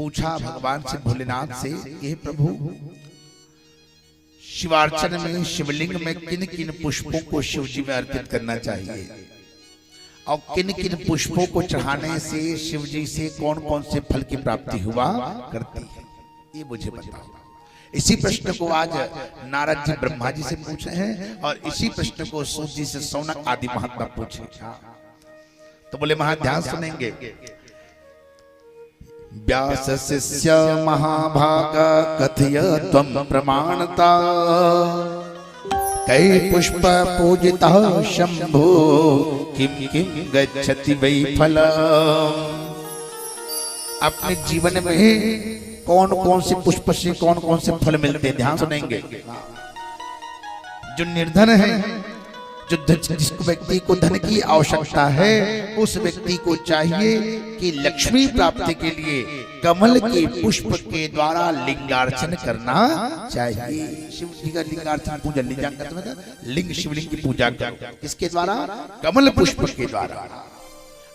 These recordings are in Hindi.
पूछा भगवान से, भोलेनाथ से, हे प्रभु शिवार्चन में, शिवलिंग में किन किन पुष्पों को शिव जी में अर्पित करना चाहिए और किन किन पुष्पों को चढ़ाने से शिव जी से कौन कौन से फल की प्राप्ति हुआ करती है, ये मुझे बताओ। इसी प्रश्न को आज नारद जी ब्रह्मा जी से पूछे हैं और इसी प्रश्न को सूत जी से सौनक आदि महात्मा पूछे। तो बोले महा ध्यान सुनेंगे। व्यास शिष्य महाभाग कथय त्वं प्रमाणता कै पुष्प पूजिता शंभो किम किम गच्छति वै फलम्। अपने जीवन में कौन कौन से पुष्प से कौन कौन से फल मिलते हैं, ध्यान सुनेंगे। जो निर्धन है, जो जिस व्यक्ति को धन की आवश्यकता है, उस व्यक्ति को चाहिए कि लक्ष्मी प्राप्ति के लिए कमल के पुष्प के द्वारा लिंगार्चन करना चाहिए। शिव जी का लिंगार्चन पूजा लिंग शिवलिंग की पूजा करो, किसके द्वारा? कमल पुष्प के द्वारा।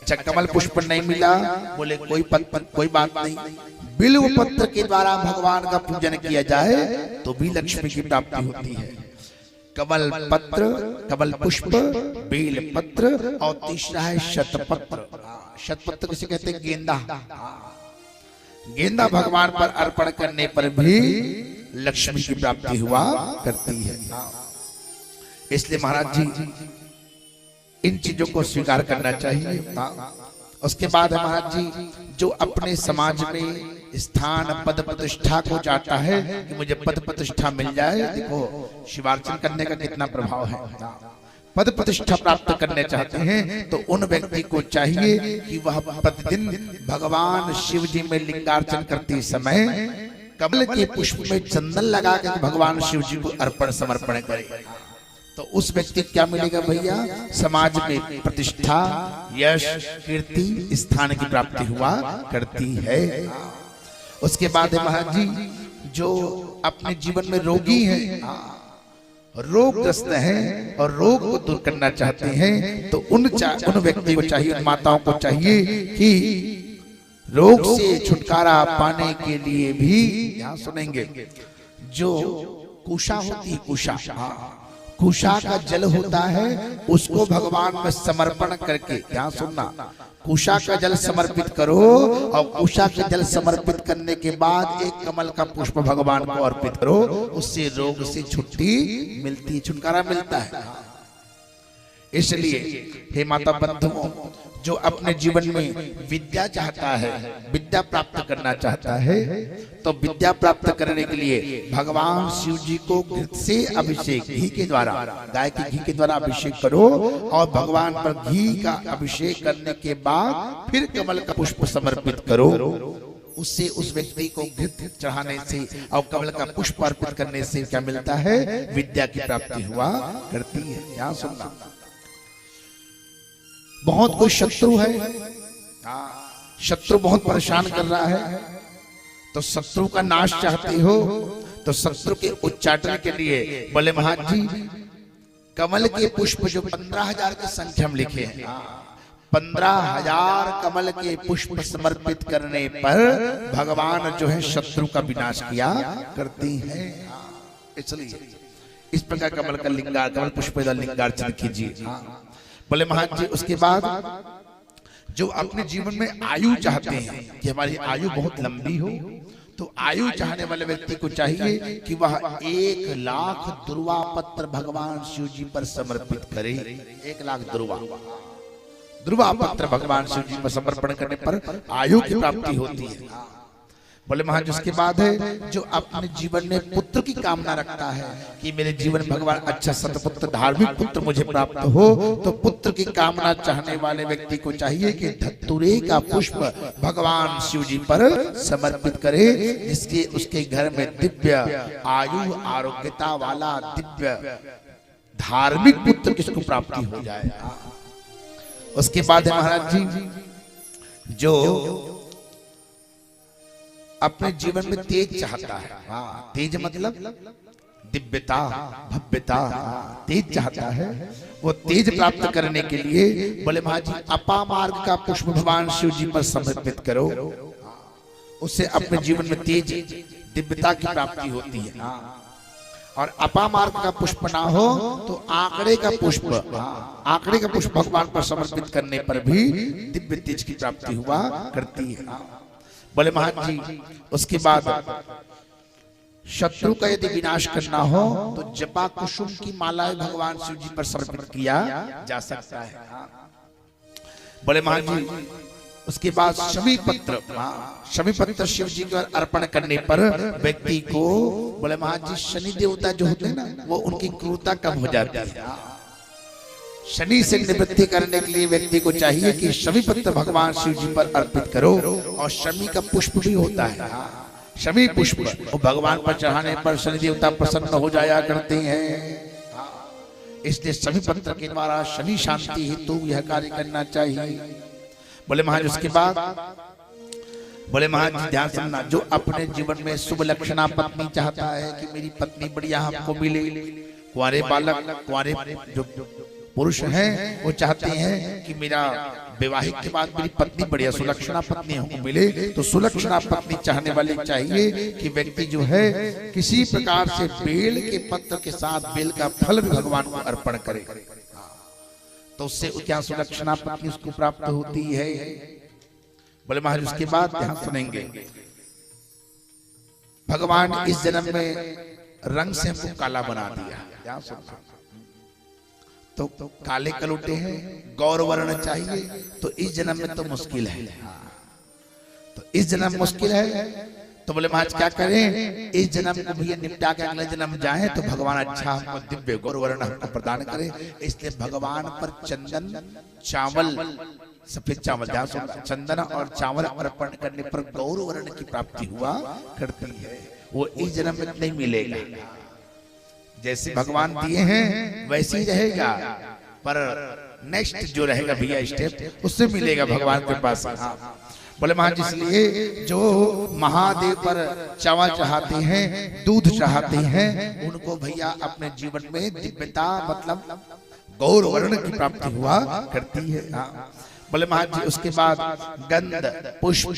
अच्छा, कमल पुष्प नहीं मिला, बोले कोई बात नहीं, बिल्व पत्र के द्वारा भगवान का पूजन किया जाए तो भी लक्ष्मी की प्राप्ति होती है। कमल पत्र, कमल पुष्प, बेल पत्र और तीसरा है शतपत्र। शतपत्र किसे कहते हैं? गेंदा। गेंदा भगवान पर अर्पण करने पर भी लक्ष्मी की प्राप्ति हुआ करती है। इसलिए महाराज जी इन चीजों को स्वीकार करना चाहिए। उसके बाद महाराज जी जो अपने समाज में स्थान पद प्रतिष्ठा को चाहता है कि मुझे पद प्रतिष्ठा मिल जाए, देखो शिवार्चन करने का कितना प्रभाव है। पद प्रतिष्ठा प्राप्त करने चाहते हैं तो उन व्यक्ति को चाहिए कि वह प्रतिदिन भगवान शिव जी में लिंगार्चन करते समय कमल के पुष्प में चंदन लगा कर भगवान शिव जी को अर्पण समर्पण करे। तो उस व्यक्ति क्या मिलेगा भैया? समाज में प्रतिष्ठा, यश, कीर्ति, स्थान की प्राप्ति हुआ करती है। उसके बाद महाराज जी जो अपने जीवन में रोगी हैं, रोगग्रस्त हैं और रोग को दूर करना चाहते हैं तो उन व्यक्ति को चाहिए, उन माताओं को चाहिए कि रोग से छुटकारा पाने के लिए भी, यहाँ सुनेंगे, जो कुशा होती है, कुशा का जल होता है, उसको भगवान में समर्पण करके, यहाँ सुनना, कुशा का जल समर्पित करो और कुशा का जल समर्पित करने के बाद एक कमल का पुष्प भगवान को अर्पित करो, उससे रोग से छुट्टी मिलती, छुटकारा मिलता है। इसलिए हे माता बंधुओं, जो अपने जीवन में विद्या चाहता है, विद्या प्राप्त करना चाहता है, तो विद्या प्राप्त करने के लिए भगवान शिव जी को घृत से अभिषेक, घी के द्वारा, गाय के घी के द्वारा अभिषेक करो और भगवान पर घी का अभिषेक करने के बाद फिर कमल का पुष्प समर्पित करो। उससे उस व्यक्ति को घृत चढ़ाने से और कमल का पुष्प अर्पित करने से क्या मिलता है? विद्या की प्राप्ति हुआ करती है। यहाँ सुनना, बहुत कोई शत्रु है, शत्रु बहुत परेशान कर रहा है, तो शत्रु का नाश चाहते हो तो शत्रु के उच्चाटन के लिए बोले महाराज जी कमल के पुष्प जो 15,000 की संख्या में लिखे हैं, 15,000 कमल के पुष्प समर्पित करने पर भगवान जो है शत्रु का विनाश किया करती है। इसलिए इस प्रकार कमल का कमल पुष्प लिंगार्चन कीजिए। बोले महाराज जी उसके बाद जो अपने जीवन में आयु चाहते हैं कि हमारी आयु बहुत लंबी हो, तो आयु चाहने वाले व्यक्ति को चाहिए कि वह 1 लाख दुर्वा पत्र भगवान शिव जी पर समर्पित करे। 1 लाख दुर्वा पत्र भगवान शिव जी पर समर्पण करने पर आयु की प्राप्ति होती है। बोले महाराज उसके बाद है जो अपने जीवन में पुत्र की कामना रखता है कि मेरे जीवन में भगवान अच्छा सतपुत्र धार्मिक पुत्र मुझे प्राप्त हो, तो पुत्र की कामना चाहने वाले व्यक्ति को चाहिए कि धतूरे का पुष्प भगवान शिव जी पर समर्पित करे, जिसके उसके घर में दिव्य आयु आरोग्यता वाला दिव्य धार्मिक पुत्र किसको प्राप्ति हो जाए। उसके बाद महाराज जी जो अपने जीवन में तेज चाहता है, तेज मतलब दिव्यता भव्यता, तेज चाहता है, वो तेज प्राप्त करने के लिए बोले महाराज जी अपा मार्ग का पुष्प भगवान शिव जी पर समर्पित करो। उससे अपने जीवन में तेज दिव्यता की प्राप्ति होती है। और अपामार्ग का पुष्प ना हो तो आंकड़े का पुष्प, आंकड़े का पुष्प भगवान पर समर्पित करने पर भी दिव्य तेज की प्राप्ति हुआ करती है। बोले महाराज जी, उसके बाद शत्रु का यदि विनाश करना हो तो जपा कुसुम की माला भगवान शिव जी पर समर्पित किया जा सकता है। बोले महाराज जी, उसके बाद शमी पत्र, शमी पत्र शिव जी को अर्पण करने पर व्यक्ति को, बोले महाराज जी, शनि देवता जो होते हैं ना, वो उनकी क्रूरता कम हो जाती है। शनि से निवृत्ति करने के लिए व्यक्ति को चाहिए कि शमी पत्र भगवान शिव जी पर अर्पित करो। और शमी का पुष्प भी होता है, शमी पुष्प, और भगवान पर चढ़ाने पर शनि देवता प्रसन्न हो जाया करते हैं। इसलिए शमी पत्र के द्वारा शनि शांति हेतु यह कार्य करना चाहिए। बोले महाराज, उसके बाद बोले महाराज ध्यान सुनना, जो अपने जीवन में शुभ लक्षणा पत्नी चाहता है कि मेरी पत्नी बढ़िया हमको मिले, कुंवारे बालक, कुंवारे जो पुरुष हैं वो चाहते हैं कि मेरा विवाहित के बाद मेरी पत्नी बढ़िया सुलक्षणा पत्नी हमको मिले। तो सुलक्षणा पत्नी चाहने वाले चाहिए कि व्यक्ति जो है किसी प्रकार से बेल के पत्र के साथ बेल का फल भी भगवान को अर्पण करे, तो उससे क्या सुलक्षणा पत्नी उसको प्राप्त होती है। बोले महाराज, उसके बाद ध्यान सुनेंगे, भगवान इस जन्म में रंग से हमको काला बना दिया। ध्यान सुनना, तो काले कलुटे हैं, गौर वर्ण चाहिए, तो इस जन्म में तो मुश्किल है, तो इस जन्म मुश्किल है। तो बोले महाराज क्या करें, इस जन्म को भी निपटा के अगले जन्म जाएं तो भगवान अच्छा हमको दिव्य गौर वर्ण हमको प्रदान करे। इसलिए भगवान पर चंदन, चावल, सफेद चावल, चंदन और चावल अर्पण करने पर गौर वर्ण की प्राप्ति हुआ करती है। वो इस जन्म में नहीं मिलेगा, जैसे भगवान दिए हैं वैसे ही रहेगा, पर नेक्स्ट जो रहेगा भैया स्टेप, उससे मिलेगा भगवान के पास। बोले महाराज, इसलिए जो महादेव पर चावल चाहते हैं, दूध चाहते हैं, उनको भैया अपने जीवन में दिव्यता मतलब गौर वर्ण की प्राप्ति हुआ करती है। बोले महाराज जी, उसके बाद गंध, पुष्प,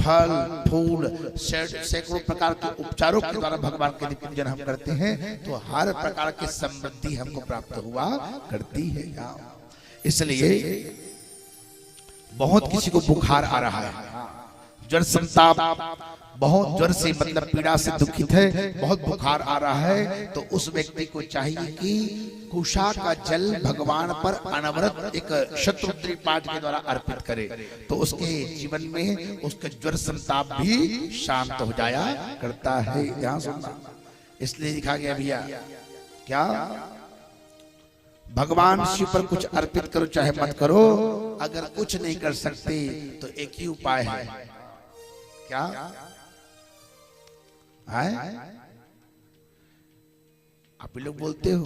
फल, फूल, सैकड़ों प्रकार के उपचारों के द्वारा भगवान के पूजन हम करते हैं, तो हर प्रकार की समृद्धि हमको प्राप्त हुआ करती है। इसलिए बहुत किसी को बुखार आ रहा है, ज्वर संताप, बहुत ज्वर से मतलब पीड़ा से दुखित है, बहुत बुखार आ रहा है, तो उस व्यक्ति को चाहिए कि कुशा का जल भगवान पर अनवरत एक शत्रुद्री पाठ के द्वारा अर्पित करे, तो उसके जीवन में उसका ज्वर संताप भी शांत हो जाया करता है। ध्यान सुनना, इसलिए लिखा गया भैया क्या, भगवान शिव पर कुछ अर्पित करो चाहे मत करो, अगर कुछ नहीं कर सकते तो एक ही उपाय है, क्या है? आप लोग बोलते हो